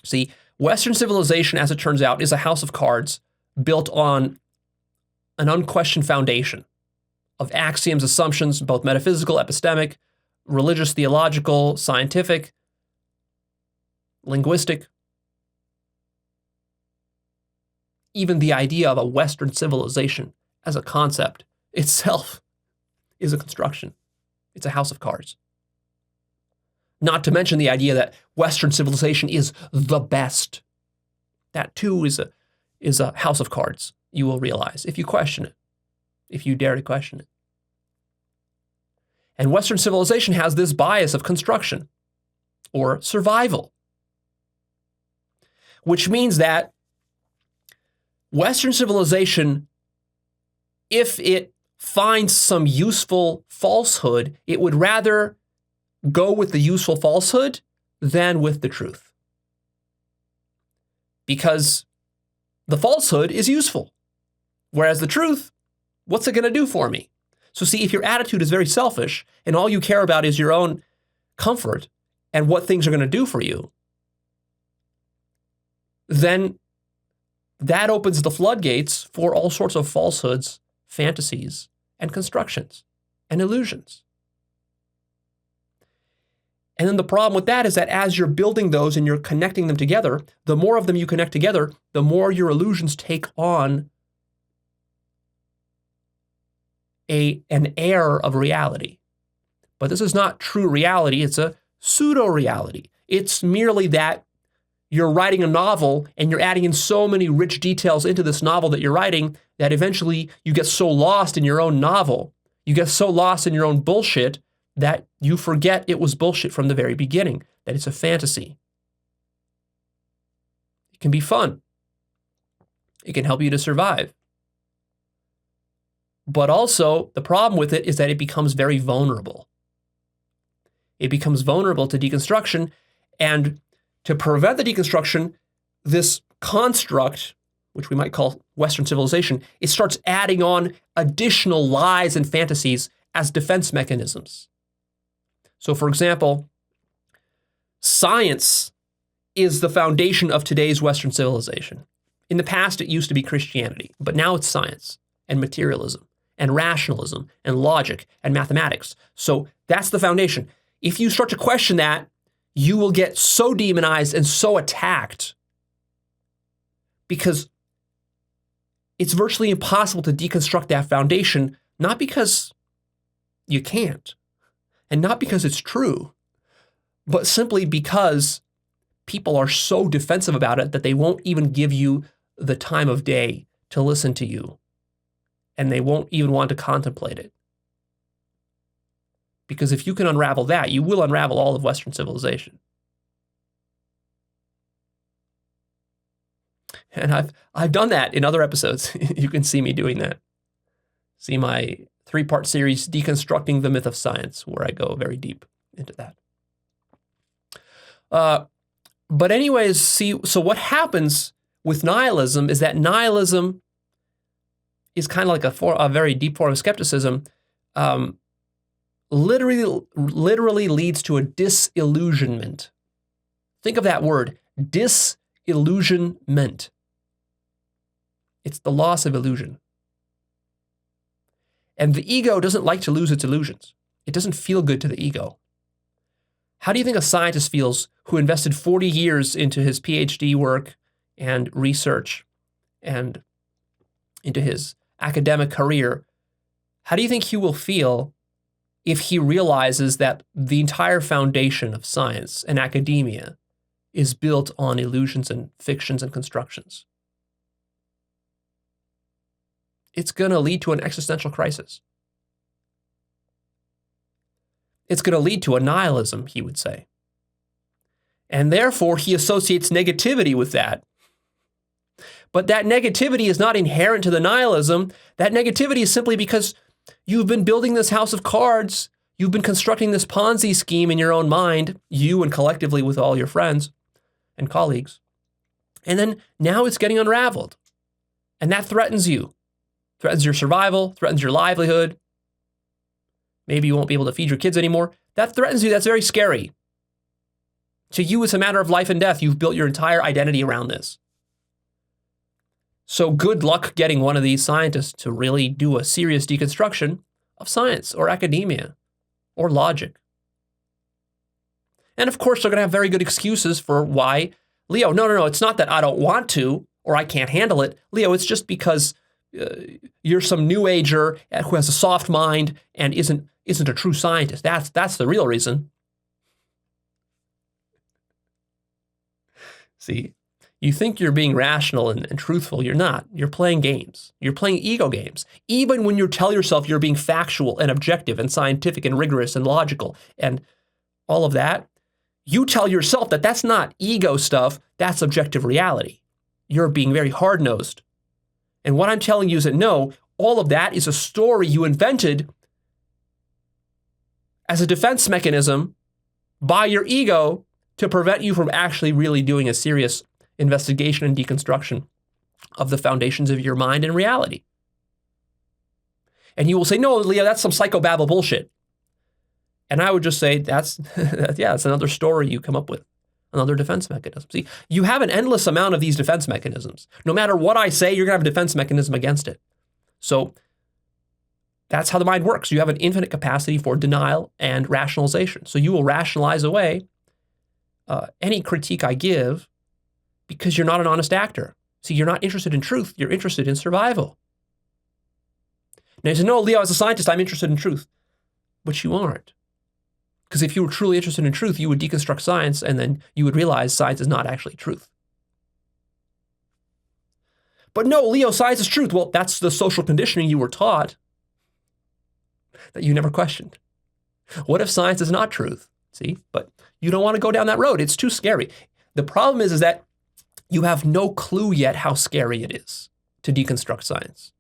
See, Western civilization, as it turns out, is a house of cards built on an unquestioned foundation of axioms, assumptions, both metaphysical, epistemic, religious, theological, scientific, linguistic. Even the idea of a Western civilization as a concept itself is a construction. It's a house of cards. Not to mention the idea that Western civilization is the best. That too is a house of cards, you will realize, if you question it, if you dare to question it. And Western civilization has this bias of construction or survival, which means that Western civilization, if it finds some useful falsehood, it would rather go with the useful falsehood than with the truth. Because the falsehood is useful, whereas the truth, what's it going to do for me? So see, if your attitude is very selfish and all you care about is your own comfort and what things are going to do for you, then that opens the floodgates for all sorts of falsehoods, fantasies, and constructions and illusions. And then the problem with that is that as you're building those and you're connecting them together, the more of them you connect together, the more your illusions take on an air of reality. But this is not true reality, it's a pseudo-reality. It's merely that you're writing a novel and you're adding in so many rich details into this novel that you're writing that eventually you get so lost in your own novel, you get so lost in your own bullshit that you forget it was bullshit from the very beginning, that it's a fantasy. It can be fun. It can help you to survive. But also, the problem with it is that it becomes very vulnerable. It becomes vulnerable to deconstruction, and to prevent the deconstruction, this construct, which we might call Western civilization, it starts adding on additional lies and fantasies as defense mechanisms. So, for example, science is the foundation of today's Western civilization. In the past, it used to be Christianity, but now it's science and materialism and rationalism and logic and mathematics. So that's the foundation. If you start to question that, you will get so demonized and so attacked because it's virtually impossible to deconstruct that foundation, not because you can't, and not because it's true, but simply because people are so defensive about it that they won't even give you the time of day to listen to you, and they won't even want to contemplate it. Because if you can unravel that, you will unravel all of Western civilization. And I've done that in other episodes. You can see me doing that. See my 3-part series, Deconstructing the Myth of Science, where I go very deep into that. But anyways, see, so what happens with nihilism is that nihilism is kind of like a very deep form of skepticism. Literally leads to a disillusionment. Think of that word, disillusionment. It's the loss of illusion. And the ego doesn't like to lose its illusions. It doesn't feel good to the ego. How do you think a scientist feels who invested 40 years into his PhD work and research and into his academic career? How do you think he will feel if he realizes that the entire foundation of science and academia is built on illusions and fictions and constructions? It's going to lead to an existential crisis. It's going to lead to a nihilism, he would say. And therefore, he associates negativity with that. But that negativity is not inherent to the nihilism. That negativity is simply because you've been building this house of cards. You've been constructing this Ponzi scheme in your own mind, you and collectively with all your friends and colleagues. And then now it's getting unraveled. And that threatens you. Threatens your survival, threatens your livelihood. Maybe you won't be able to feed your kids anymore. That threatens you. That's very scary. To you, it's a matter of life and death. You've built your entire identity around this. So good luck getting one of these scientists to really do a serious deconstruction of science or academia or logic. And of course, they're going to have very good excuses for why, Leo, no, it's not that I don't want to or I can't handle it. Leo, it's just because you're some new ager who has a soft mind and isn't a true scientist. That's the real reason. See, you think you're being rational and truthful. You're not. You're playing games. You're playing ego games. Even when you tell yourself you're being factual and objective and scientific and rigorous and logical and all of that, you tell yourself that that's not ego stuff, that's objective reality. You're being very hard-nosed. And what I'm telling you is that no, all of that is a story you invented as a defense mechanism by your ego to prevent you from actually really doing a serious investigation and deconstruction of the foundations of your mind and reality. And you will say, no, Leo, that's some psychobabble bullshit. And I would just say, that's another story you come up with, another defense mechanism. See, you have an endless amount of these defense mechanisms. No matter what I say, you're going to have a defense mechanism against it. So that's how the mind works. You have an infinite capacity for denial and rationalization. So you will rationalize away any critique I give because you're not an honest actor. See, you're not interested in truth. You're interested in survival. Now you say, no, Leo, as a scientist, I'm interested in truth. But you aren't. Because if you were truly interested in truth, you would deconstruct science and then you would realize science is not actually truth. But no, Leo, science is truth. Well, that's the social conditioning you were taught that you never questioned. What if science is not truth? See, but you don't want to go down that road. It's too scary. The problem is that you have no clue yet how scary it is to deconstruct science.